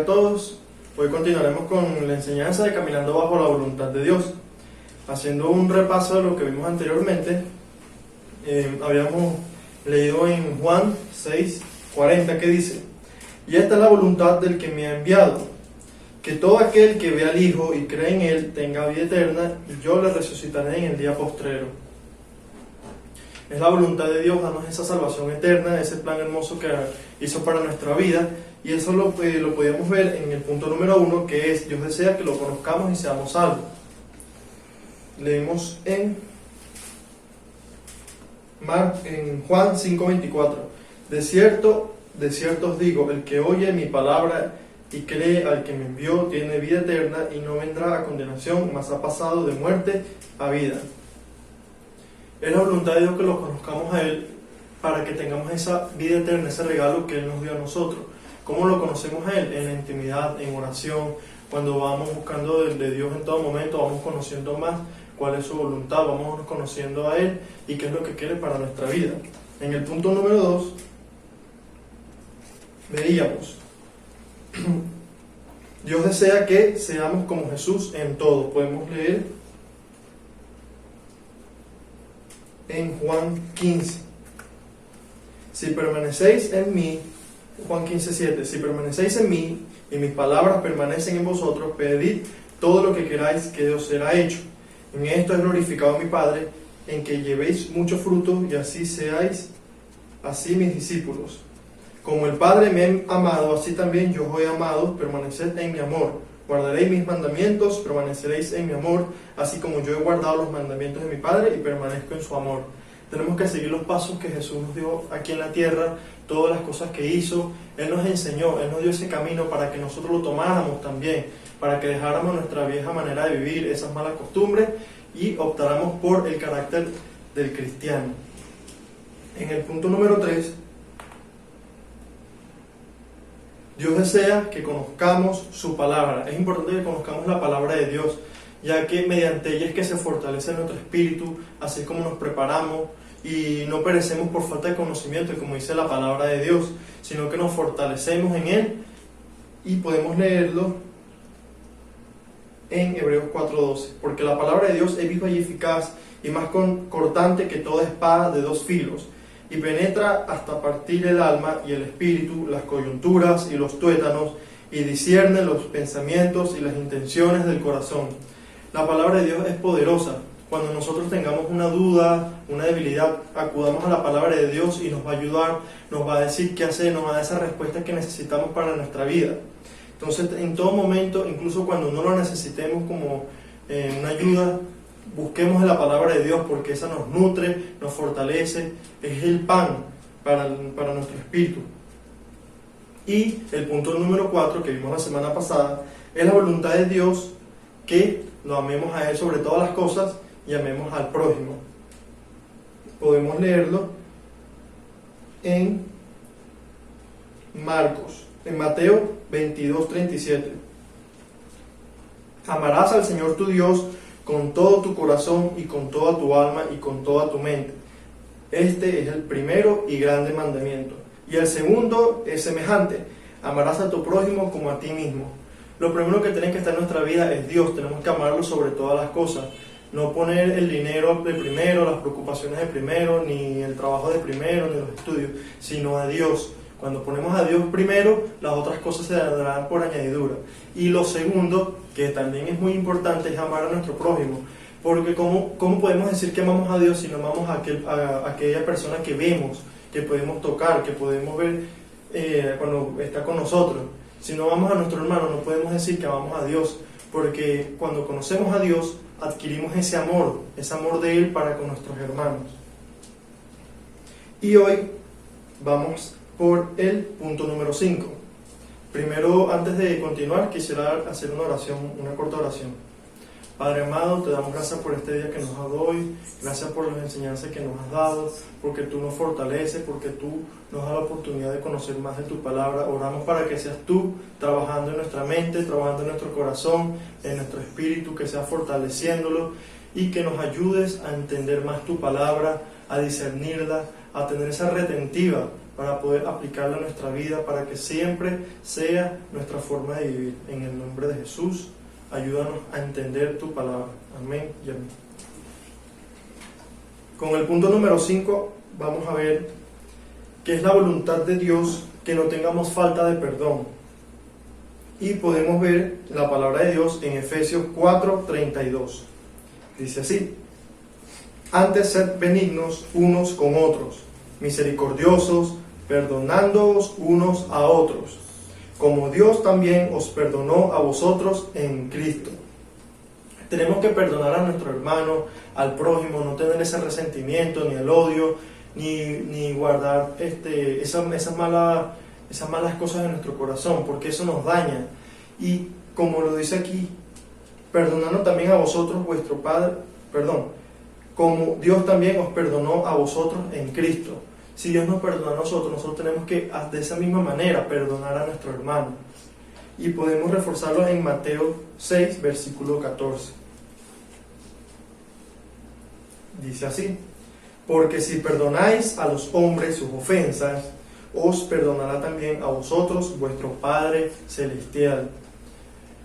a todos. Hoy continuaremos con la enseñanza de Caminando bajo la voluntad de Dios. Haciendo un repaso de lo que vimos anteriormente, habíamos leído en Juan 6:40 que dice: y esta es la voluntad del que me ha enviado, que todo aquel que ve al Hijo y cree en Él tenga vida eterna, y yo le resucitaré en el día postrero. Es la voluntad de Dios darnos esa salvación eterna, ese plan hermoso que hizo para nuestra vida, y eso lo podíamos ver en el punto número 1, que es: Dios desea que lo conozcamos y seamos salvos. Leemos en Juan 5:24: de cierto os digo, el que oye mi palabra y cree al que me envió tiene vida eterna y no vendrá a condenación, mas ha pasado de muerte a vida. Es la voluntad de Dios que lo conozcamos a Él para que tengamos esa vida eterna, ese regalo que Él nos dio a nosotros. ¿Cómo lo conocemos a Él? En la intimidad, en oración, cuando vamos buscando de Dios en todo momento, vamos conociendo más cuál es su voluntad, vamos conociendo a Él y qué es lo que quiere para nuestra vida. En el punto número 2 veíamos: Dios desea que seamos como Jesús en todo. Podemos leer en Juan 15: si permanecéis en mí, Juan 15:7, si permanecéis en mí y mis palabras permanecen en vosotros, pedid todo lo que queráis que os será hecho. En esto es glorificado mi Padre, en que llevéis mucho fruto y así seáis así mis discípulos. Como el Padre me ha amado, así también yo os he amado, permaneced en mi amor. Guardaréis mis mandamientos, permaneceréis en mi amor, así como yo he guardado los mandamientos de mi Padre y permanezco en su amor. Tenemos que seguir los pasos que Jesús nos dio aquí en la tierra, todas las cosas que hizo. Él nos enseñó, Él nos dio ese camino para que nosotros lo tomáramos también, para que dejáramos nuestra vieja manera de vivir, esas malas costumbres, y optáramos por el carácter del cristiano. En el punto número 3, Dios desea que conozcamos su palabra. Es importante que conozcamos la palabra de Dios, ya que mediante ella es que se fortalece nuestro espíritu, así como nos preparamos y no perecemos por falta de conocimiento, como dice la palabra de Dios, sino que nos fortalecemos en Él, y podemos leerlo en Hebreos 4:12: porque la palabra de Dios es viva y eficaz y más cortante que toda espada de dos filos, y penetra hasta partir el alma y el espíritu, las coyunturas y los tuétanos, y discierne los pensamientos y las intenciones del corazón. La palabra de Dios es poderosa. Cuando nosotros tengamos una duda, una debilidad, acudamos a la palabra de Dios y nos va a ayudar, nos va a decir qué hacer, nos va a dar esa respuesta que necesitamos para nuestra vida. Entonces, en todo momento, incluso cuando no lo necesitemos como una ayuda, busquemos en la palabra de Dios, porque esa nos nutre, nos fortalece, es el pan para nuestro espíritu. Y el punto número 4 que vimos la semana pasada es la voluntad de Dios, que lo amemos a Él sobre todas las cosas y amemos al prójimo. Podemos leerlo en Mateo 22:37. Amarás al Señor tu Dios con todo tu corazón y con toda tu alma y con toda tu mente. Este es el primero y grande mandamiento. Y el segundo es semejante: amarás a tu prójimo como a ti mismo. Lo primero que tiene que estar en nuestra vida es Dios. Tenemos que amarlo sobre todas las cosas. No poner el dinero de primero, las preocupaciones de primero, ni el trabajo de primero, ni los estudios, sino a Dios. Cuando ponemos a Dios primero, las otras cosas se darán por añadidura. Y lo segundo, que también es muy importante, es amar a nuestro prójimo. Porque ¿cómo podemos decir que amamos a Dios si no amamos a aquella persona que vemos, que podemos tocar, que podemos ver cuando está con nosotros? Si no amamos a nuestro hermano, no podemos decir que amamos a Dios, porque cuando conocemos a Dios, adquirimos ese amor de Él para con nuestros hermanos. Y hoy vamos por el punto número 5. Primero, antes de continuar, quisiera hacer una corta oración. Padre amado, te damos gracias por este día que nos has dado hoy, gracias por las enseñanzas que nos has dado, porque tú nos fortaleces, porque tú nos das la oportunidad de conocer más de tu palabra. Oramos para que seas tú trabajando en nuestra mente, trabajando en nuestro corazón, en nuestro espíritu, que seas fortaleciéndolo y que nos ayudes a entender más tu palabra, a discernirla, a tener esa retentiva para poder aplicarla a nuestra vida, para que siempre sea nuestra forma de vivir. En el nombre de Jesús, ayúdanos a entender tu palabra. Amén y amén. Con el punto número 5 vamos a ver que es la voluntad de Dios que no tengamos falta de perdón. Y podemos ver la palabra de Dios en Efesios 4:32. Dice así: antes sed benignos unos con otros, misericordiosos, perdonándoos unos a otros, como Dios también os perdonó a vosotros en Cristo. Tenemos que perdonar a nuestro hermano, al prójimo, no tener ese resentimiento, ni el odio, ni guardar esas malas cosas en nuestro corazón, porque eso nos daña. Y como lo dice aquí, perdonando también a vosotros vuestro Padre, como Dios también os perdonó a vosotros en Cristo. Si Dios nos perdona a nosotros tenemos que de esa misma manera perdonar a nuestro hermano. Y podemos reforzarlo en Mateo 6, versículo 14. Dice así: porque si perdonáis a los hombres sus ofensas, os perdonará también a vosotros vuestro Padre Celestial.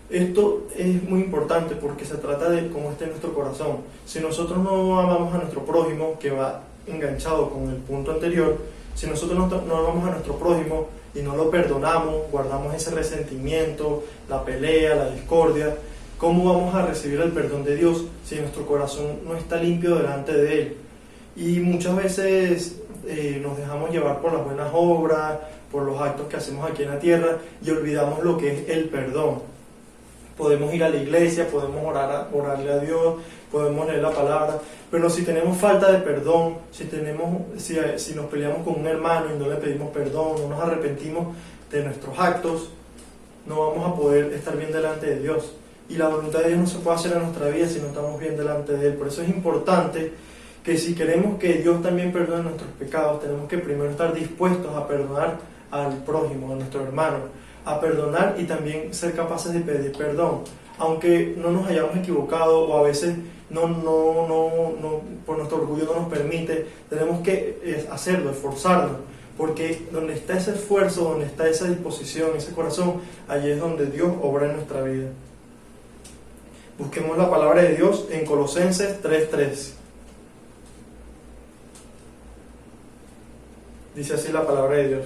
Esto es muy importante porque se trata de cómo esté nuestro corazón. Si nosotros no amamos a nuestro prójimo, que va enganchado con el punto anterior, si nosotros no amamos a nuestro prójimo y no lo perdonamos, guardamos ese resentimiento, la pelea, la discordia, ¿cómo vamos a recibir el perdón de Dios si nuestro corazón no está limpio delante de Él? Y muchas veces nos dejamos llevar por las buenas obras, por los actos que hacemos aquí en la tierra y olvidamos lo que es el perdón. Podemos ir a la iglesia, podemos orarle a Dios, podemos leer la palabra, pero si tenemos falta de perdón, si nos peleamos con un hermano y no le pedimos perdón, no nos arrepentimos de nuestros actos, no vamos a poder estar bien delante de Dios. Y la voluntad de Dios no se puede hacer en nuestra vida si no estamos bien delante de Él. Por eso es importante que si queremos que Dios también perdone nuestros pecados, tenemos que primero estar dispuestos a perdonar al prójimo, a nuestro hermano, a perdonar y también ser capaces de pedir perdón, aunque no nos hayamos equivocado o a veces no por nuestro orgullo no nos permite. Tenemos que hacerlo, esforzarnos, porque donde está ese esfuerzo, donde está esa disposición, ese corazón, allí es donde Dios obra en nuestra vida. Busquemos la palabra de Dios en Colosenses 3:3. Dice así la palabra de Dios: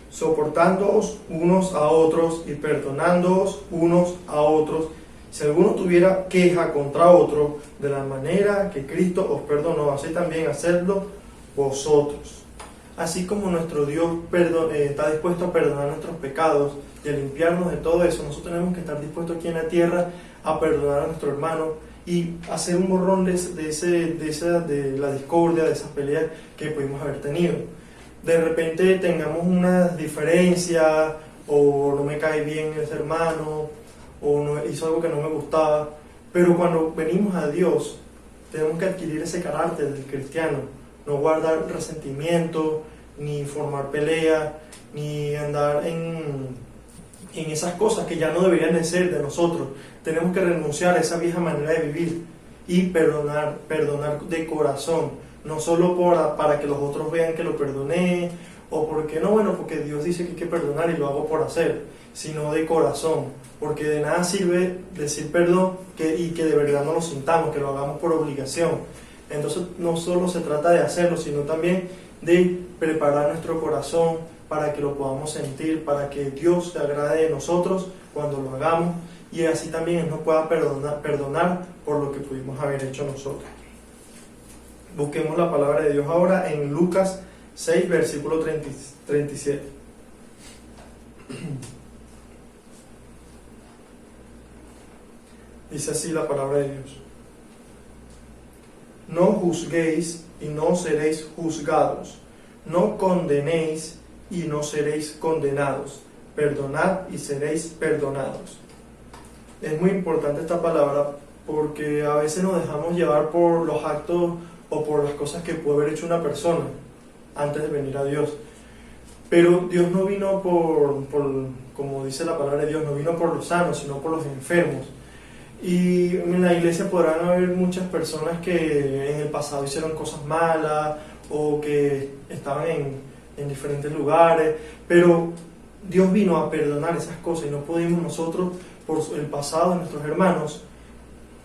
soportándoos unos a otros y perdonándoos unos a otros, si alguno tuviera queja contra otro, de la manera que Cristo os perdonó, así también hacedlo vosotros. Así como nuestro Dios está dispuesto a perdonar nuestros pecados y a limpiarnos de todo eso, nosotros tenemos que estar dispuestos aquí en la tierra a perdonar a nuestro hermano y hacer un borrón de la discordia, de esas peleas que pudimos haber tenido. De repente tengamos una diferencia, o no me cae bien ese hermano, o no, hizo algo que no me gustaba, pero cuando venimos a Dios tenemos que adquirir ese carácter del cristiano, no guardar resentimiento, ni formar pelea, ni andar en esas cosas que ya no deberían de ser de nosotros. Tenemos que renunciar a esa vieja manera de vivir y perdonar de corazón, no solo para que los otros vean que lo perdoné, o porque Dios dice que hay que perdonar y lo hago por hacer, sino de corazón, porque de nada sirve decir perdón y que de verdad no lo sintamos, que lo hagamos por obligación. Entonces no solo se trata de hacerlo, sino también de preparar nuestro corazón para que lo podamos sentir, para que Dios se agrade de nosotros cuando lo hagamos, y así también Él nos pueda perdonar por lo que pudimos haber hecho nosotros. Busquemos la palabra de Dios ahora en Lucas 6, versículo 37. Dice así la palabra de Dios: no juzguéis y no seréis juzgados, no condenéis y no seréis condenados, perdonad y seréis perdonados. Es muy importante esta palabra porque a veces nos dejamos llevar por los actos o por las cosas que puede haber hecho una persona antes de venir a Dios. Pero Dios no vino como dice la palabra de Dios, no vino por los sanos, sino por los enfermos. Y en la iglesia podrán haber muchas personas que en el pasado hicieron cosas malas o que estaban en diferentes lugares, pero Dios vino a perdonar esas cosas y no podemos nosotros, por el pasado de nuestros hermanos,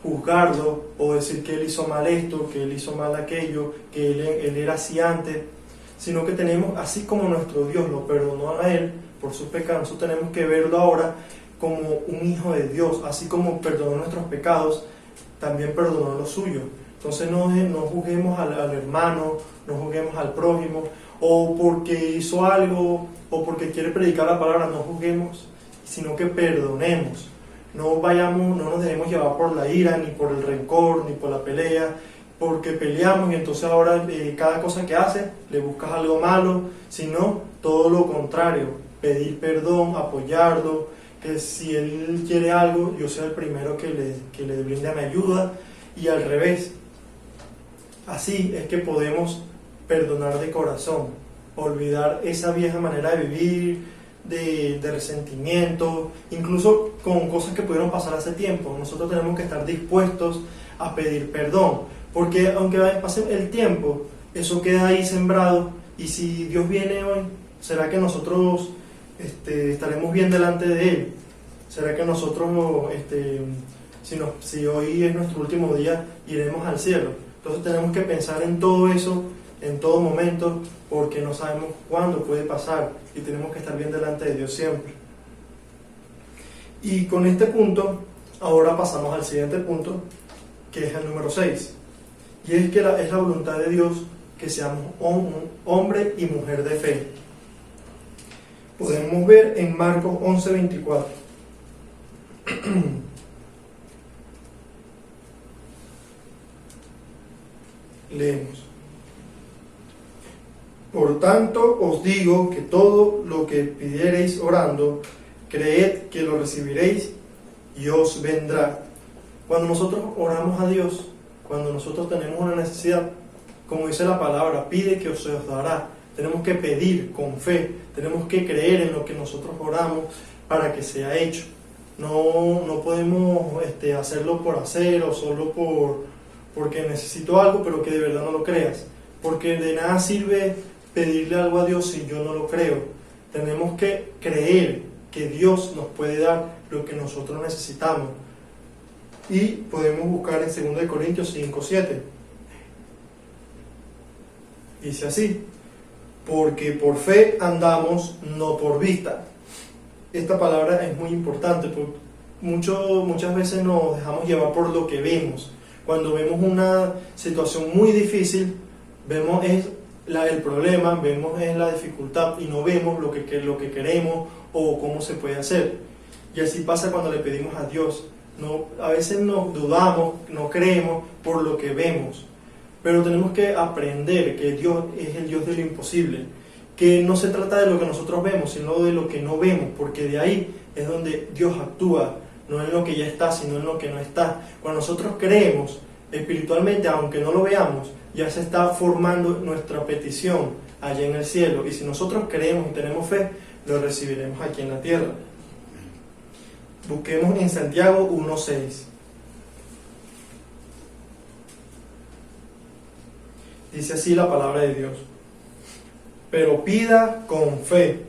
juzgarlo o decir que él hizo mal esto, que él hizo mal aquello, que él era así antes, sino que tenemos, así como nuestro Dios lo perdonó a él por sus pecados, nosotros tenemos que verlo ahora como un hijo de Dios, así como perdonó nuestros pecados, también perdonó los suyos. Entonces no juzguemos al hermano, no juzguemos al prójimo, o porque hizo algo, o porque quiere predicar la palabra, no juzguemos, sino que perdonemos. No nos dejemos llevar por la ira, ni por el rencor, ni por la pelea, porque peleamos y entonces ahora cada cosa que hace le buscas algo malo, sino todo lo contrario, pedir perdón, apoyarlo, que si él quiere algo, yo sea el primero que le brinde mi ayuda, y al revés. Así es que podemos perdonar de corazón, olvidar esa vieja manera de vivir, de resentimiento, incluso con cosas que pudieron pasar hace tiempo. Nosotros tenemos que estar dispuestos a pedir perdón, porque aunque pase el tiempo, eso queda ahí sembrado, y si Dios viene hoy, ¿será que nosotros estaremos bien delante de Él? ¿Será que nosotros, si hoy es nuestro último día, iremos al cielo? Entonces tenemos que pensar en todo eso, en todo momento, porque no sabemos cuándo puede pasar y tenemos que estar bien delante de Dios siempre. Y con este punto, ahora pasamos al siguiente punto, que es el número 6. Y es que es la voluntad de Dios que seamos hombre y mujer de fe. Podemos ver en Marcos 11:24. Leemos. Por tanto os digo que todo lo que pidiereis orando, creed que lo recibiréis y os vendrá. Cuando nosotros oramos a Dios, cuando nosotros tenemos una necesidad, como dice la palabra, pide que se os dará. Tenemos que pedir con fe, tenemos que creer en lo que nosotros oramos para que sea hecho. No podemos hacerlo por hacer o solo porque necesito algo, pero que de verdad no lo creas. Porque de nada sirve pedirle algo a Dios si yo no lo creo. Tenemos que creer que Dios nos puede dar lo que nosotros necesitamos. Y podemos buscar en 2 Corintios 5:7. Dice así: porque por fe andamos, no por vista. Esta palabra es muy importante, porque muchas veces nos dejamos llevar por lo que vemos. Cuando vemos una situación muy difícil, vemos el problema, vemos la dificultad y no vemos lo que queremos o cómo se puede hacer. Y así pasa cuando le pedimos a Dios. A veces nos dudamos, no creemos por lo que vemos. Pero tenemos que aprender que Dios es el Dios de lo imposible, que no se trata de lo que nosotros vemos, sino de lo que no vemos, porque de ahí es donde Dios actúa, no en lo que ya está, sino en lo que no está. Cuando nosotros creemos espiritualmente, aunque no lo veamos, ya se está formando nuestra petición allá en el cielo, y si nosotros creemos y tenemos fe, lo recibiremos aquí en la tierra. Busquemos en Santiago 1:6. Dice así la palabra de Dios: pero pida con fe,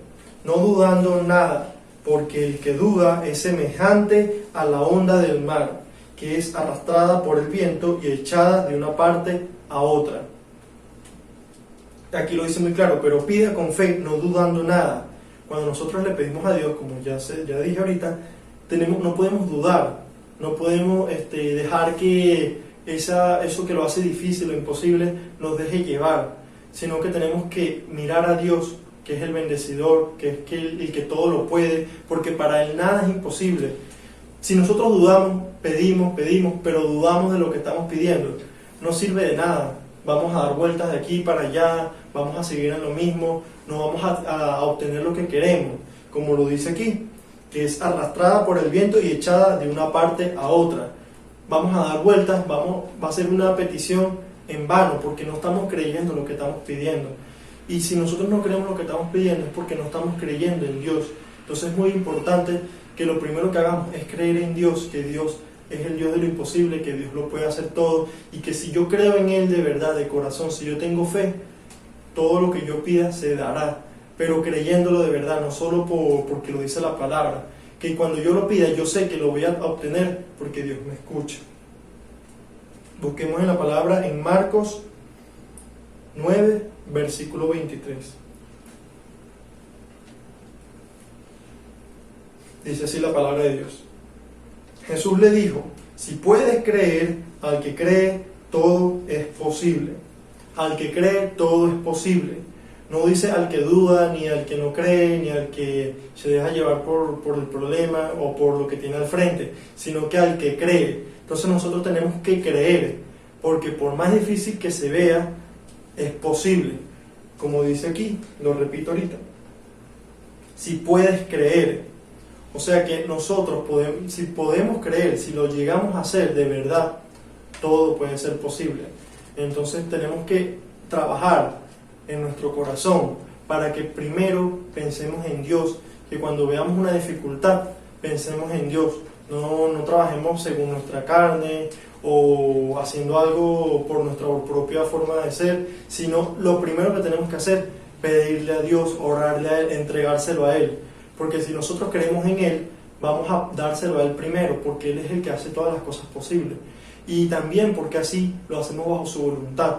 no dudando nada, porque el que duda es semejante a la onda del mar, que es arrastrada por el viento y echada de una parte a otra. Aquí lo dice muy claro: pero pida con fe, no dudando nada. Cuando nosotros le pedimos a Dios, como ya dije ahorita, no podemos dudar, no podemos dejar que eso que lo hace difícil o imposible nos deje llevar, sino que tenemos que mirar a Dios, que es el bendecidor, que es el que todo lo puede, porque para Él nada es imposible. Si nosotros dudamos, pedimos, pero dudamos de lo que estamos pidiendo, no sirve de nada. Vamos a dar vueltas de aquí para allá, vamos a seguir en lo mismo, no vamos a obtener lo que queremos, como lo dice aquí, que es arrastrada por el viento y echada de una parte a otra. Vamos a dar vueltas, va a ser una petición en vano, porque no estamos creyendo lo que estamos pidiendo. Y si nosotros no creemos lo que estamos pidiendo, es porque no estamos creyendo en Dios. Entonces es muy importante que lo primero que hagamos es creer en Dios, que Dios es el Dios de lo imposible, que Dios lo puede hacer todo, y que si yo creo en Él de verdad, de corazón, si yo tengo fe, todo lo que yo pida se dará, pero creyéndolo de verdad, no solo porque lo dice la palabra, que cuando yo lo pida yo sé que lo voy a obtener porque Dios me escucha. Busquemos en la palabra en Marcos 9, versículo 23. Dice así la palabra de Dios. Jesús le dijo: si puedes creer, al que cree, todo es posible. Al que cree, todo es posible. No dice al que duda, ni al que no cree, ni al que se deja llevar por el problema o por lo que tiene al frente, sino que al que cree. Entonces nosotros tenemos que creer, porque por más difícil que se vea, es posible. Como dice aquí, lo repito ahorita. Si puedes creer. O sea que nosotros si podemos creer, si lo llegamos a hacer de verdad, todo puede ser posible. Entonces tenemos que trabajar en nuestro corazón para que primero pensemos en Dios, que cuando veamos una dificultad, pensemos en Dios. No trabajemos según nuestra carne o haciendo algo por nuestra propia forma de ser, sino lo primero que tenemos que hacer, pedirle a Dios, orarle a Él, entregárselo a Él. Porque si nosotros creemos en Él, vamos a dárselo a Él primero, porque Él es el que hace todas las cosas posibles. Y también porque así lo hacemos bajo su voluntad.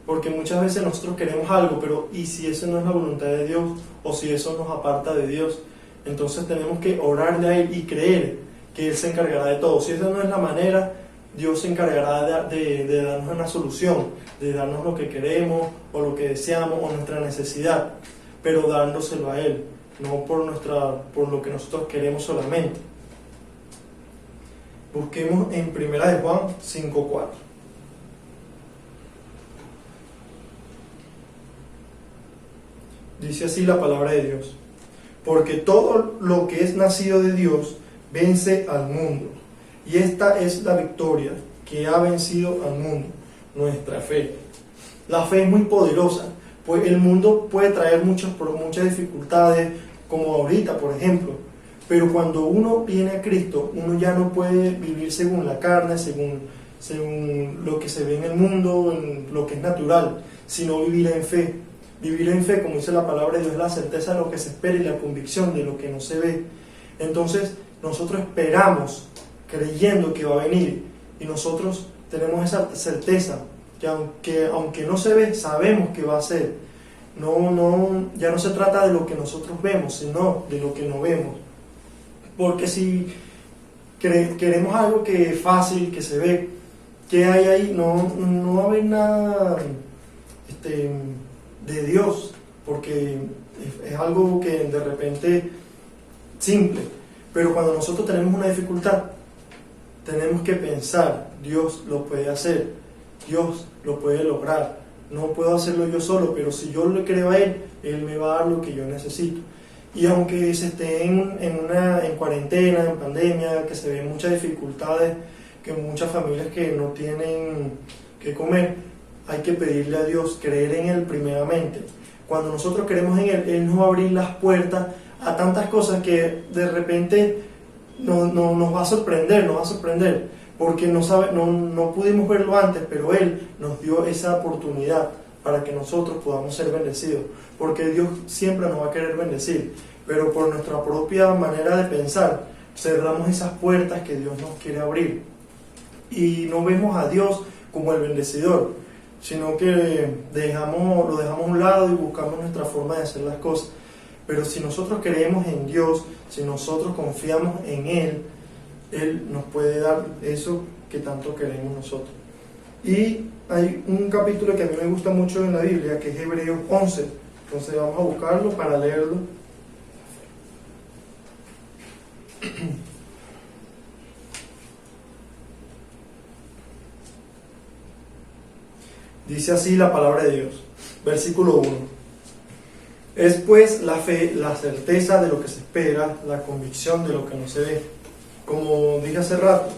Porque muchas veces nosotros queremos algo, pero ¿y si eso no es la voluntad de Dios? O si eso nos aparta de Dios. Entonces tenemos que orarle a Él y creer que Él se encargará de todo. Si esa no es la manera, Dios se encargará de darnos una solución, de darnos lo que queremos, o lo que deseamos, o nuestra necesidad, pero dándoselo a Él. No por lo que nosotros queremos solamente. Busquemos en 1 de Juan 5:4. Dice así la palabra de Dios: porque todo lo que es nacido de Dios vence al mundo, y esta es la victoria que ha vencido al mundo, nuestra fe. La fe es muy poderosa, pues el mundo puede traer muchas dificultades, como ahorita, por ejemplo, pero cuando uno viene a Cristo, uno ya no puede vivir según la carne, según lo que se ve en el mundo, en lo que es natural, sino vivir en fe. Vivir en fe, como dice la palabra de Dios, es la certeza de lo que se espera y la convicción de lo que no se ve. Entonces, nosotros esperamos creyendo que va a venir, y nosotros tenemos esa certeza que aunque no se ve, sabemos que va a ser. Ya no se trata de lo que nosotros vemos, sino de lo que no vemos. Porque si queremos algo que es fácil, que se ve, que hay ahí, no va a haber nada de Dios, porque es algo que de repente simple. Pero cuando nosotros tenemos una dificultad, tenemos que pensar: Dios lo puede hacer, Dios lo puede lograr. No puedo hacerlo yo solo, pero si yo le creo a Él, Él me va a dar lo que yo necesito. Y aunque se esté en cuarentena, en pandemia, que se ven muchas dificultades, que muchas familias que no tienen que comer, hay que pedirle a Dios, creer en Él primeramente. Cuando nosotros creemos en Él, Él nos va a abrir las puertas a tantas cosas que de repente nos va a sorprender, porque no pudimos verlo antes, pero Él nos dio esa oportunidad para que nosotros podamos ser bendecidos, porque Dios siempre nos va a querer bendecir, pero por nuestra propia manera de pensar cerramos esas puertas que Dios nos quiere abrir, y no vemos a Dios como el bendecidor, sino que lo dejamos a un lado y buscamos nuestra forma de hacer las cosas. Pero si nosotros creemos en Dios, si nosotros confiamos en Él, Él nos puede dar eso que tanto queremos nosotros. Y hay un capítulo que a mí me gusta mucho en la Biblia, que es Hebreos 11. Entonces vamos a buscarlo para leerlo. Dice así la palabra de Dios, versículo 1. Es pues la fe, la certeza de lo que se espera, la convicción de lo que no se ve. Como dije hace rato,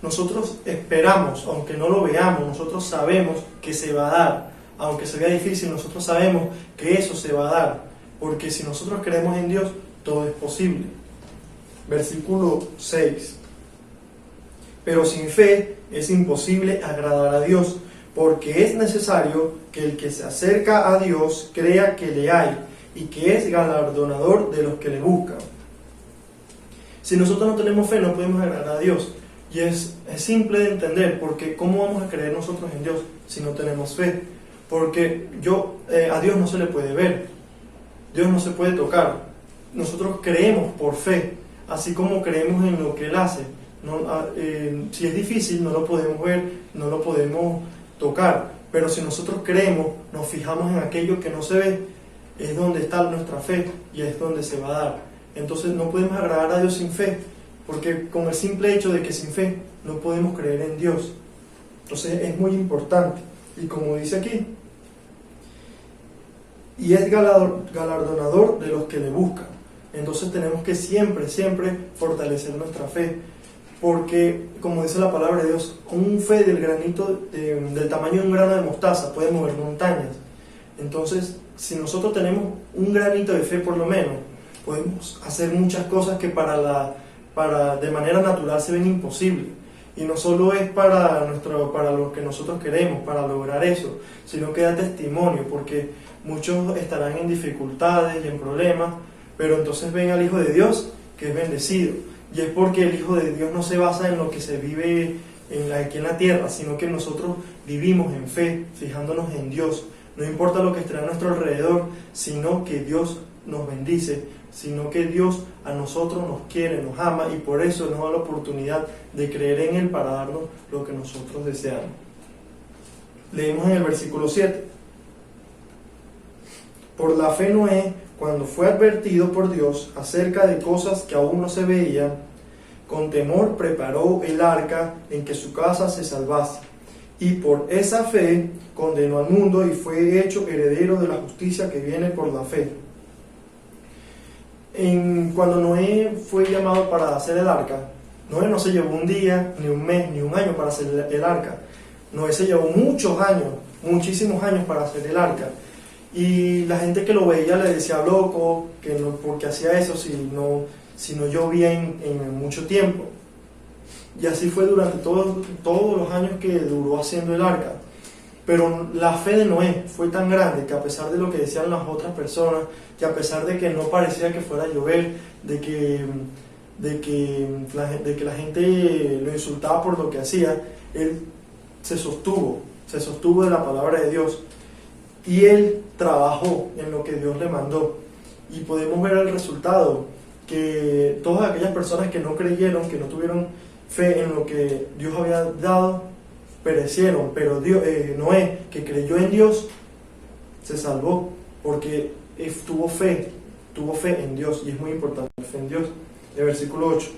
nosotros esperamos, aunque no lo veamos, nosotros sabemos que se va a dar. Aunque se vea difícil, nosotros sabemos que eso se va a dar, porque si nosotros creemos en Dios, todo es posible. Versículo 6. Pero sin fe es imposible agradar a Dios, porque es necesario que el que se acerca a Dios crea que le hay y que es galardonador de los que le buscan. Si nosotros no tenemos fe, no podemos agradar a Dios. Y es simple de entender, porque ¿cómo vamos a creer nosotros en Dios si no tenemos fe? Porque a Dios no se le puede ver, Dios no se puede tocar. Nosotros creemos por fe, así como creemos en lo que Él hace. Si es difícil, no lo podemos ver, no lo podemos tocar, pero si nosotros creemos, nos fijamos en aquello que no se ve, es donde está nuestra fe y es donde se va a dar. Entonces no podemos agradar a Dios sin fe, porque con el simple hecho de que sin fe no podemos creer en Dios. Entonces es muy importante, y como dice aquí, y es galardonador de los que le buscan. Entonces tenemos que siempre fortalecer nuestra fe, porque como dice la palabra de Dios, un fe del tamaño de un grano de mostaza puede mover montañas. Entonces, si nosotros tenemos un granito de fe por lo menos, podemos hacer muchas cosas que de manera natural se ven imposibles. Y no solo es para lo que nosotros queremos, para lograr eso, sino que da testimonio, porque muchos estarán en dificultades y en problemas, pero entonces ven al Hijo de Dios que es bendecido. Y es porque el Hijo de Dios no se basa en lo que se vive aquí en la tierra, sino que nosotros vivimos en fe, fijándonos en Dios. No importa lo que esté a nuestro alrededor, sino que Dios nos bendice, sino que Dios a nosotros nos quiere, nos ama, y por eso nos da la oportunidad de creer en Él para darnos lo que nosotros deseamos. Leemos en el versículo 7. Por la fe Noé, cuando fue advertido por Dios acerca de cosas que aún no se veían, con temor preparó el arca en que su casa se salvase. Y por esa fe condenó al mundo y fue hecho heredero de la justicia que viene por la fe. Cuando Noé fue llamado para hacer el arca, Noé no se llevó un día, ni un mes, ni un año para hacer el arca. Noé se llevó muchos años, muchísimos años para hacer el arca. Y la gente que lo veía le decía loco, que no, porque hacía eso si no llovía en mucho tiempo. Y así fue durante todos los años que duró haciendo el arca. Pero la fe de Noé fue tan grande que a pesar de lo que decían las otras personas, que a pesar de que no parecía que fuera a llover, de que la gente lo insultaba por lo que hacía, él se sostuvo de la palabra de Dios. Y él trabajó en lo que Dios le mandó. Y podemos ver el resultado, que todas aquellas personas que no creyeron, que no tuvieron fe en lo que Dios había dado, perecieron. Pero Noé, que creyó en Dios, se salvó, porque tuvo fe en Dios, y es muy importante la fe en Dios. El versículo 8.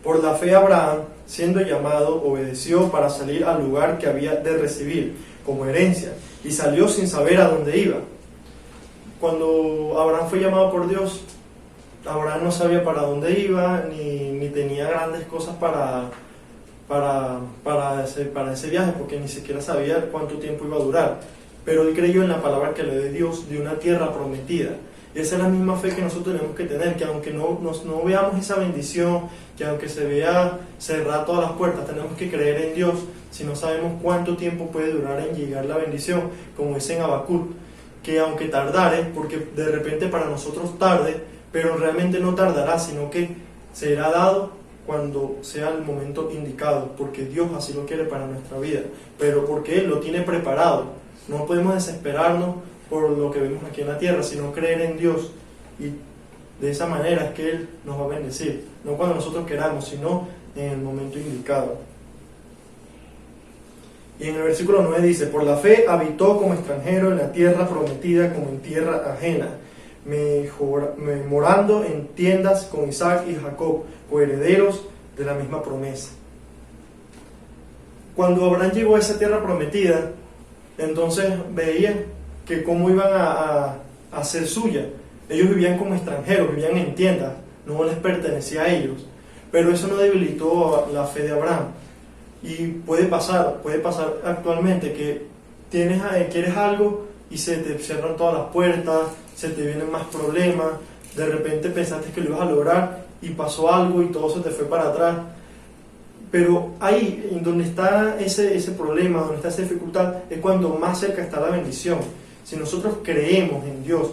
Por la fe Abraham, siendo llamado, obedeció para salir al lugar que había de recibir como herencia, y salió sin saber a dónde iba. Cuando Abraham fue llamado por Dios, Abraham no sabía para dónde iba, ni tenía grandes cosas para ese viaje, porque ni siquiera sabía cuánto tiempo iba a durar. Pero él creyó en la palabra que le dio Dios de una tierra prometida. Y esa es la misma fe que nosotros tenemos que tener, que aunque no veamos esa bendición, que aunque se vea cerrar todas las puertas, tenemos que creer en Dios, si no sabemos cuánto tiempo puede durar en llegar la bendición, como dice en Habacuc, que aunque tardare, porque de repente para nosotros tarde, pero realmente no tardará, sino que será dado cuando sea el momento indicado, porque Dios así lo quiere para nuestra vida, pero porque Él lo tiene preparado. No podemos desesperarnos por lo que vemos aquí en la tierra, sino creer en Dios, y de esa manera es que Él nos va a bendecir, no cuando nosotros queramos, sino en el momento indicado. Y en el versículo 9 dice: por la fe habitó como extranjero en la tierra prometida, como en tierra ajena, morando en tiendas con Isaac y Jacob, coherederos de la misma promesa. Cuando Abraham llegó a esa tierra prometida, entonces veían que cómo iban a ser suya. Ellos vivían como extranjeros, vivían en tiendas, no les pertenecía a ellos. Pero eso no debilitó la fe de Abraham. Y puede pasar actualmente que quieres algo y se te cierran todas las puertas, se te vienen más problemas, de repente pensaste que lo ibas a lograr y pasó algo y todo se te fue para atrás. Pero ahí, en donde está ese problema, donde está esa dificultad, es cuando más cerca está la bendición. Si nosotros creemos en Dios,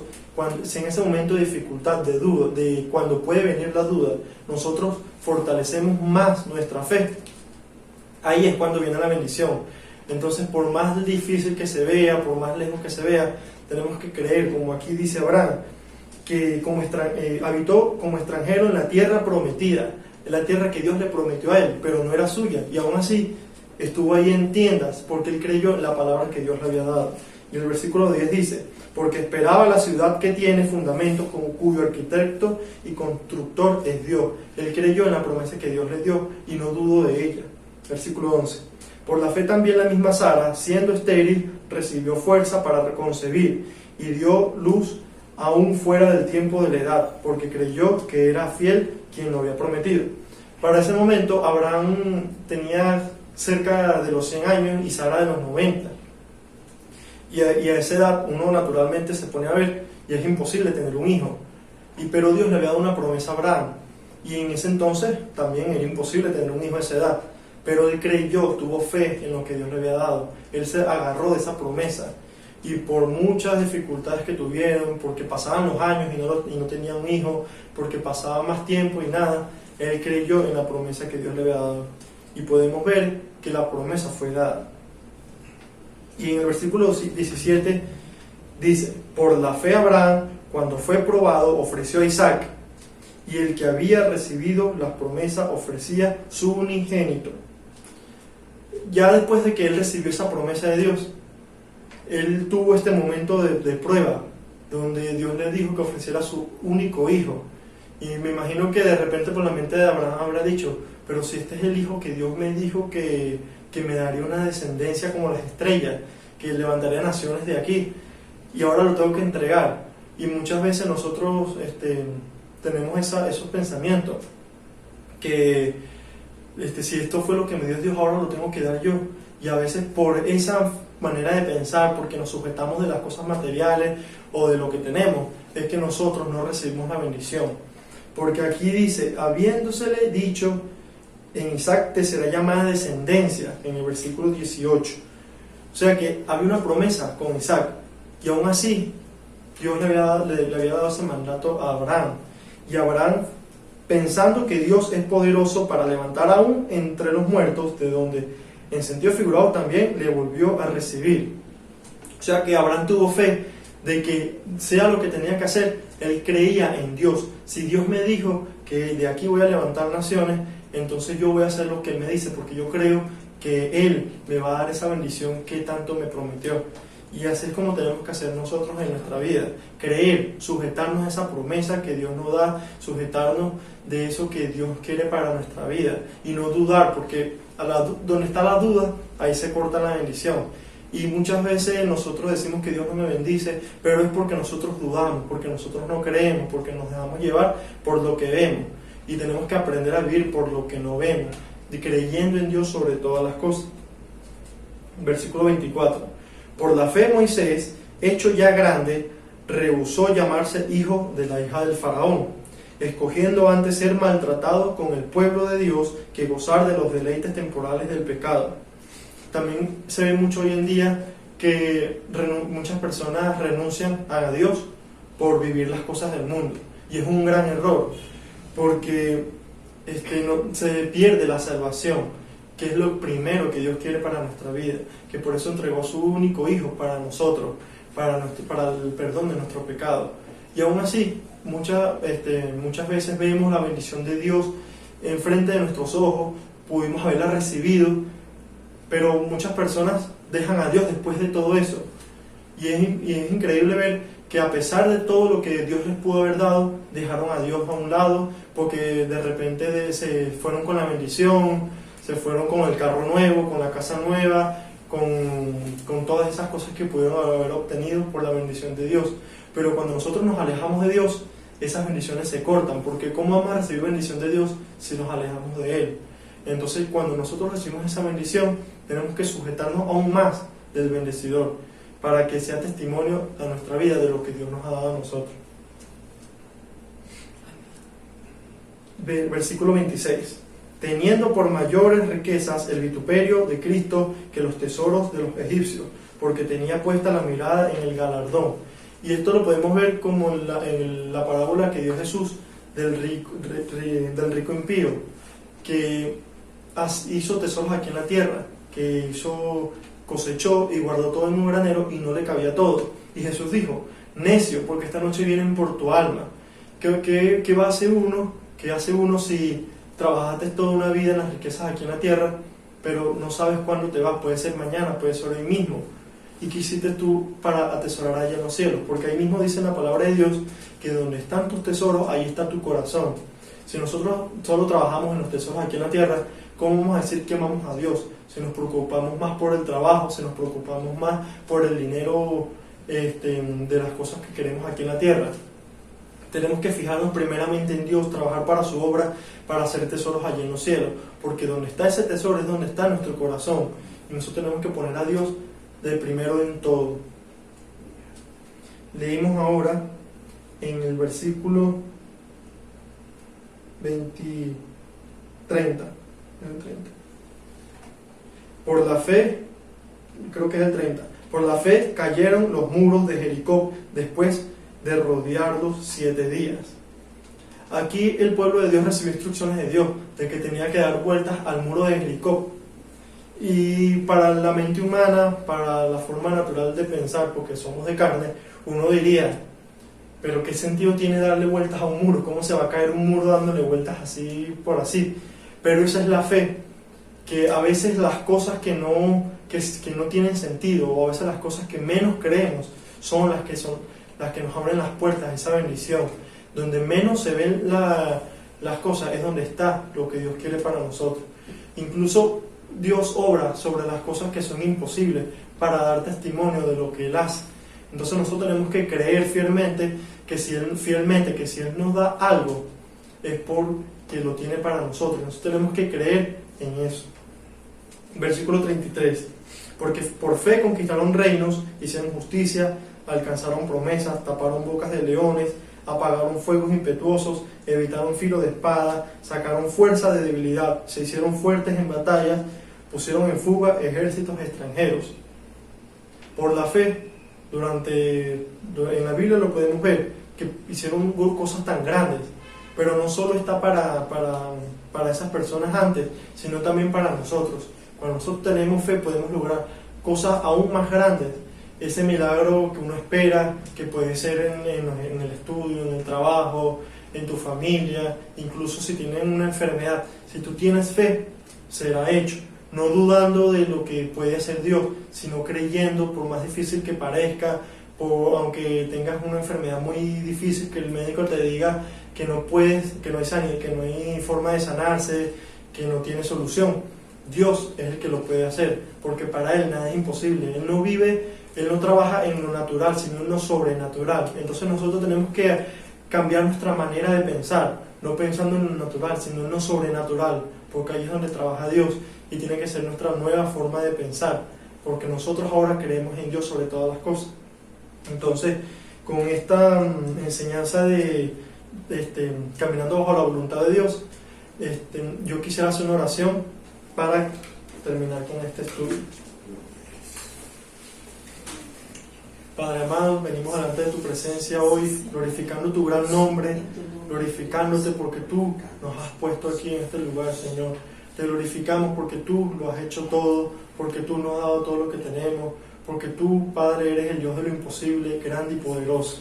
si en ese momento de dificultad, de duda, de cuando puede venir la duda, nosotros fortalecemos más nuestra fe, ahí es cuando viene la bendición. Entonces, por más difícil que se vea, por más lejos que se vea, tenemos que creer, como aquí dice Abraham, que habitó como extranjero en la tierra prometida, en la tierra que Dios le prometió a él, pero no era suya, y aún así estuvo ahí en tiendas, porque él creyó en la palabra que Dios le había dado. Y el versículo 10 dice: porque esperaba la ciudad que tiene fundamentos, cuyo arquitecto y constructor es Dios. Él creyó en la promesa que Dios le dio y no dudó de ella. Versículo 11: por la fe también la misma Sara, siendo estéril, recibió fuerza para concebir y dio luz aún fuera del tiempo de la edad, porque creyó que era fiel quien lo había prometido. Para ese momento Abraham tenía cerca de los 100 años y Sara de los 90. Y a esa edad uno naturalmente se pone a ver y es imposible tener un hijo. Pero Dios le había dado una promesa a Abraham, y en ese entonces también era imposible tener un hijo a esa edad. Pero él creyó, tuvo fe en lo que Dios le había dado. Él se agarró de esa promesa. Y por muchas dificultades que tuvieron, porque pasaban los años y no tenía un hijo, porque pasaba más tiempo y nada, él creyó en la promesa que Dios le había dado. Y podemos ver que la promesa fue dada. Y en el versículo 17 dice: por la fe Abraham, cuando fue probado, ofreció a Isaac, y el que había recibido las promesas ofrecía su unigénito. Ya después de que él recibió esa promesa de Dios, él tuvo este momento de prueba, donde Dios le dijo que ofreciera a su único hijo. Y me imagino que de repente por la mente de Abraham habrá dicho: pero si este es el hijo que Dios me dijo que me daría una descendencia como las estrellas, que levantaría naciones de aquí, y ahora lo tengo que entregar. Y muchas veces nosotros tenemos esos pensamientos, que si esto fue lo que me dio Dios, ahora lo tengo que dar yo. Y a veces por esa manera de pensar, porque nos sujetamos de las cosas materiales o de lo que tenemos, es que nosotros no recibimos la bendición. Porque aquí dice: habiéndosele dicho, en Isaac te será llamada descendencia, en el versículo 18. O sea que había una promesa con Isaac, y aún así Dios le había dado ese mandato a Abraham. Y Abraham, pensando que Dios es poderoso para levantar aún entre los muertos, de donde en sentido figurado también le volvió a recibir. O sea que Abraham tuvo fe de que sea lo que tenía que hacer, él creía en Dios. Si Dios me dijo que de aquí voy a levantar naciones, entonces yo voy a hacer lo que Él me dice, porque yo creo que Él me va a dar esa bendición que tanto me prometió. Y así es como tenemos que hacer nosotros en nuestra vida: creer, sujetarnos a esa promesa que Dios nos da, sujetarnos de eso que Dios quiere para nuestra vida, y no dudar, porque donde está la duda, ahí se corta la bendición. Y muchas veces nosotros decimos que Dios no me bendice, pero es porque nosotros dudamos, porque nosotros no creemos, porque nos dejamos llevar por lo que vemos. Y tenemos que aprender a vivir por lo que no vemos, y creyendo en Dios sobre todas las cosas. Versículo 24: por la fe Moisés, hecho ya grande, rehusó llamarse hijo de la hija del faraón, escogiendo antes ser maltratado con el pueblo de Dios que gozar de los deleites temporales del pecado. También se ve mucho hoy en día que muchas personas renuncian a Dios por vivir las cosas del mundo, y es un gran error, porque se pierde la salvación, que es lo primero que Dios quiere para nuestra vida, que por eso entregó a su único hijo para nosotros, para el perdón de nuestro pecado. Y aún así, muchas veces vemos la bendición de Dios enfrente de nuestros ojos, pudimos haberla recibido, pero muchas personas dejan a Dios después de todo eso. Y es increíble ver que a pesar de todo lo que Dios les pudo haber dado, dejaron a Dios a un lado, porque de repente se fueron con la bendición, se fueron con el carro nuevo, con la casa nueva, con todas esas cosas que pudieron haber obtenido por la bendición de Dios. Pero cuando nosotros nos alejamos de Dios, esas bendiciones se cortan, porque ¿cómo vamos a recibir bendición de Dios si nos alejamos de Él? Entonces, cuando nosotros recibimos esa bendición, tenemos que sujetarnos aún más del bendecidor, para que sea testimonio a nuestra vida de lo que Dios nos ha dado a nosotros. Versículo 26. teniendo por mayores riquezas el vituperio de Cristo que los tesoros de los egipcios, porque tenía puesta la mirada en el galardón. Y esto lo podemos ver como en la parábola que dio Jesús del rico impío, que hizo tesoros aquí en la tierra, que cosechó y guardó todo en un granero y no le cabía todo. Y Jesús dijo: necio, porque esta noche vienen por tu alma. ¿Qué va a hacer uno? ¿Qué hace uno si trabajaste toda una vida en las riquezas aquí en la tierra, pero no sabes cuándo te vas? Puede ser mañana, puede ser hoy mismo. ¿Y qué hiciste tú para atesorar allá en los cielos? Porque ahí mismo dice en la palabra de Dios que donde están tus tesoros, ahí está tu corazón. Si nosotros solo trabajamos en los tesoros aquí en la tierra, ¿cómo vamos a decir que amamos a Dios? Si nos preocupamos más por el trabajo, si nos preocupamos más por el dinero de las cosas que queremos aquí en la tierra. Tenemos que fijarnos primeramente en Dios, trabajar para su obra, para hacer tesoros allí en los cielos, porque donde está ese tesoro es donde está nuestro corazón, y nosotros tenemos que poner a Dios de primero en todo. Leímos ahora en el versículo 30. Por la fe, creo que es el 30, por la fe cayeron los muros de Jericó después de rodearlos 7 días. Aquí el pueblo de Dios recibió instrucciones de Dios de que tenía que dar vueltas al muro de Jericó. Y para la mente humana, para la forma natural de pensar, porque somos de carne, uno diría: pero ¿qué sentido tiene darle vueltas a un muro? ¿Cómo se va a caer un muro dándole vueltas así por así? Pero esa es la fe, que a veces las cosas que no tienen sentido, o a veces las cosas que menos creemos, son las que nos abren las puertas, esa bendición. Donde menos se ven las cosas es donde está lo que Dios quiere para nosotros. Incluso Dios obra sobre las cosas que son imposibles para dar testimonio de lo que Él hace. Entonces nosotros tenemos que creer fielmente que si Él nos da algo es porque lo tiene para nosotros. Nosotros tenemos que creer en eso. Versículo 33. Porque por fe conquistaron reinos, hicieron justicia, alcanzaron promesas, taparon bocas de leones, apagaron fuegos impetuosos, evitaron filo de espada, sacaron fuerza de debilidad, se hicieron fuertes en batallas, pusieron en fuga ejércitos extranjeros. Por la fe, en la Biblia lo podemos ver, que hicieron cosas tan grandes, pero no solo está para esas personas antes, sino también para nosotros. Cuando nosotros tenemos fe podemos lograr cosas aún más grandes. Ese milagro que uno espera, que puede ser en el estudio, en el trabajo, en tu familia, incluso si tienen una enfermedad. Si tú tienes fe, será hecho. No dudando de lo que puede hacer Dios, sino creyendo, por más difícil que parezca, aunque tengas una enfermedad muy difícil, que el médico te diga que no puedes, que no hay forma de sanarse, que no tiene solución. Dios es el que lo puede hacer, porque para Él nada es imposible. Él no trabaja en lo natural, sino en lo sobrenatural. Entonces nosotros tenemos que cambiar nuestra manera de pensar, no pensando en lo natural, sino en lo sobrenatural, porque ahí es donde trabaja Dios y tiene que ser nuestra nueva forma de pensar, porque nosotros ahora creemos en Dios sobre todas las cosas. Entonces, con esta enseñanza de caminando bajo la voluntad de Dios, yo quisiera hacer una oración para terminar con este estudio. Padre amado, venimos delante de tu presencia hoy, glorificando tu gran nombre, glorificándote porque tú nos has puesto aquí en este lugar, Señor. Te glorificamos porque tú lo has hecho todo, porque tú nos has dado todo lo que tenemos, porque tú, Padre, eres el Dios de lo imposible, grande y poderoso.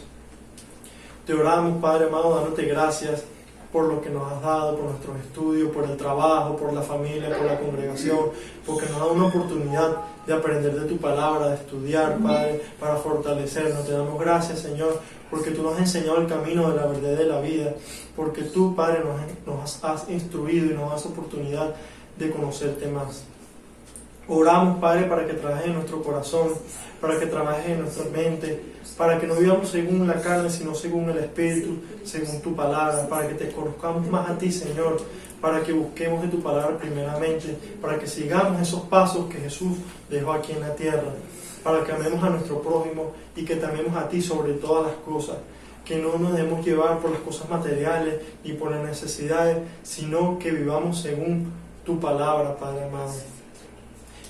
Te oramos, Padre amado, dándote gracias por lo que nos has dado, por nuestros estudios, por el trabajo, por la familia, por la congregación, porque nos has dado una oportunidad de aprender de tu palabra, de estudiar, Padre, para fortalecernos. Te damos gracias, Señor, porque tú nos has enseñado el camino de la verdad y de la vida, porque tú, Padre, nos has instruido y nos das oportunidad de conocerte más. Oramos, Padre, para que trabajes en nuestro corazón, para que trabajes en nuestra mente, para que no vivamos según la carne, sino según el Espíritu, según tu palabra, para que te conozcamos más a ti, Señor, para que busquemos de tu palabra primeramente, para que sigamos esos pasos que Jesús dejó aquí en la tierra, para que amemos a nuestro prójimo y que te amemos a ti sobre todas las cosas, que no nos dejemos llevar por las cosas materiales ni por las necesidades, sino que vivamos según tu palabra, Padre amado.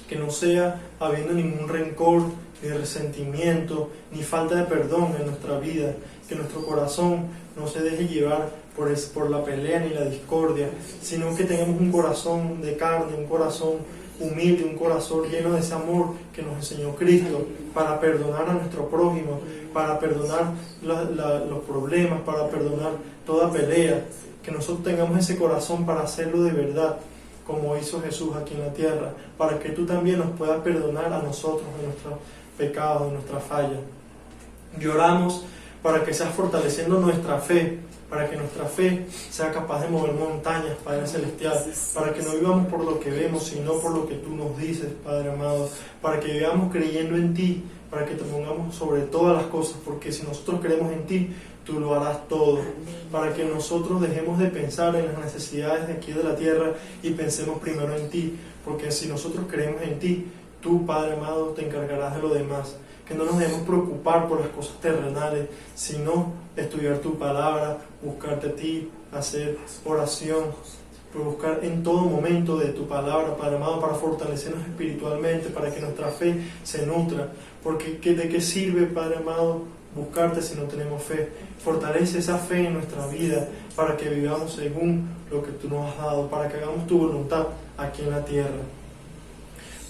Que no sea habiendo ningún rencor, ni resentimiento, ni falta de perdón en nuestra vida, que nuestro corazón no se deje llevar por la pelea ni la discordia, sino que tengamos un corazón de carne, un corazón humilde, un corazón lleno de ese amor que nos enseñó Cristo, para perdonar a nuestro prójimo, para perdonar los problemas, para perdonar toda pelea, que nosotros tengamos ese corazón para hacerlo de verdad, como hizo Jesús aquí en la tierra, para que tú también nos puedas perdonar a nosotros de nuestros pecados, de nuestra falla. Lloramos para que seas fortaleciendo nuestra fe, para que nuestra fe sea capaz de mover montañas, Padre Celestial, para que no vivamos por lo que vemos, sino por lo que tú nos dices, Padre amado, para que vivamos creyendo en ti, para que te pongamos sobre todas las cosas, porque si nosotros creemos en ti, tú lo harás todo, para que nosotros dejemos de pensar en las necesidades de aquí de la tierra y pensemos primero en ti, porque si nosotros creemos en ti, tú, Padre amado, te encargarás de lo demás. Que no nos debemos preocupar por las cosas terrenales, sino estudiar tu palabra, buscarte a ti, hacer oración, buscar en todo momento de tu palabra, Padre amado, para fortalecernos espiritualmente, para que nuestra fe se nutra. Porque ¿de qué sirve, Padre amado, buscarte si no tenemos fe? Fortalece esa fe en nuestra vida para que vivamos según lo que tú nos has dado, para que hagamos tu voluntad aquí en la tierra.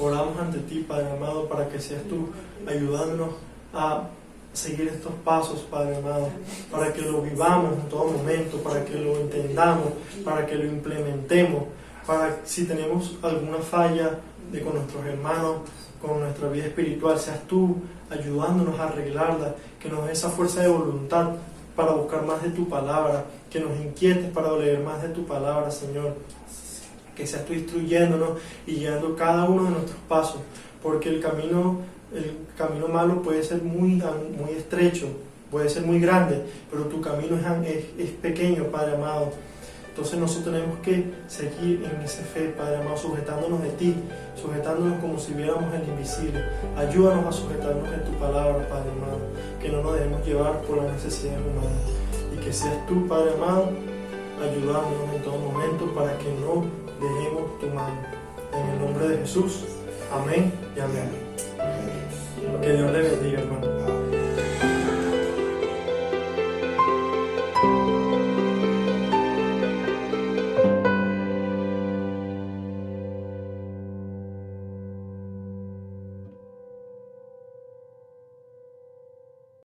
Oramos ante ti, Padre amado, para que seas tú ayudándonos a seguir estos pasos, Padre amado, para que lo vivamos en todo momento, para que lo entendamos, para que lo implementemos, para si tenemos alguna falla con nuestros hermanos, con nuestra vida espiritual, seas tú ayudándonos a arreglarla, que nos dé esa fuerza de voluntad para buscar más de tu palabra, que nos inquietes para leer más de tu palabra, Señor. Que seas tú instruyéndonos y guiando cada uno de nuestros pasos, porque el camino malo puede ser muy estrecho, puede ser muy grande, pero tu camino es pequeño, Padre amado. Entonces nosotros tenemos que seguir en esa fe, Padre amado, sujetándonos de ti, sujetándonos como si viéramos el invisible. Ayúdanos a sujetarnos en tu palabra, Padre amado, que no nos dejemos llevar por las necesidades humanas, y que seas tú, Padre amado, ayudándonos en todo momento para que no dejemos tu mano. En el nombre de Jesús, amén y amén. Que Dios le bendiga, hermano.